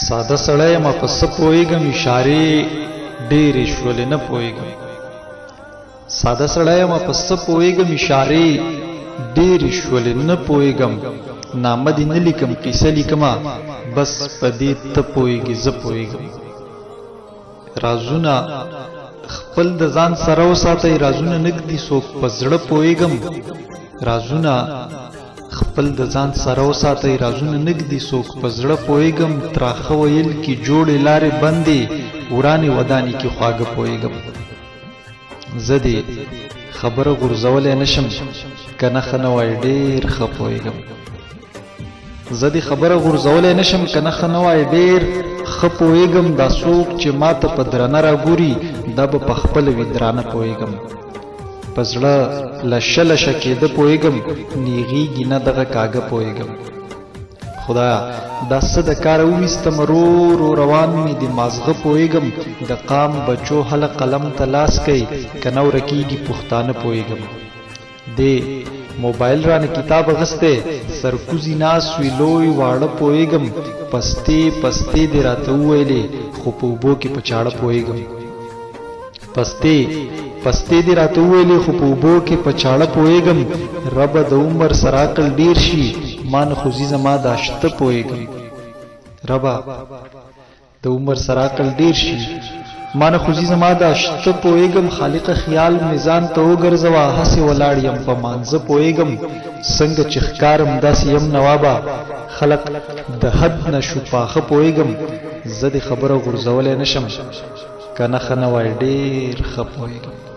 ساده سړی ما په څه پوهېږم اشارې ډېرې شولې نه پوهېږم ساده سړی ما په څه پوهېږم اشارې ډېرې شولې نه پوهېږم نامه دې نه لیکم کیسه لیکمه بس په دې ته پوهېږې زه پوهېږم رازونه خپل د ځان سره وساتئ رازونه نږدې څوک په زړه پوهېږم رازونه خپل د ځان سره وساتئ رازونه نږدې څوک په زړه پوهېږم تراخه ویل کې جوړې لارې بندې ورانې ودانې کې خواږه پوهېږم زه دې خبره غورځولی نشم که نښه نه وای ډېر ښه پوهېږم زه دې خبره غورځولی نشم که نښه نه وای ډېر ښه پوهېږم دا څوک چې ما ته په درنه راګوري دا به په خپله وي درانه پوهېږم په زړه لشه لشه کېده پوهېږم نیغېږي نه دغه کاږه پوهېږم خدایا دا څه د کاره وویستم رو روان مې د مازغه پوهېږم د قام بچو هله قلم ته لاس کوي که نه ورکېږي پښتانه پوهېږم دې موبایل رانه کتاب اغستی سرکوزي ناست وي لوی واړه پوهېږم پستې پستې دې راته وویلې خو په اوبو کې په چاړه پوهېږم پستې پستې دې راته وویلې خو په اوبو کې په چاړه پوهېږم ربه د عمر سره عقل ډېر شي ما نه خو زی زما دا شته پوهېږم ربه د عمر سره عقل ډېر شي ما نه خو زی زما دا شته پوهېږم خالقه خیال میزان ته وګرځوه هسې ولاړ یم په مانځه پوهېږم څنګه چې ښکارم داسې یم نوابه خلق د حد نه شو پاخه پوهېږم زه دې خبره غورځولی نشم که نښه نه وای ډېر ښه پوهېږم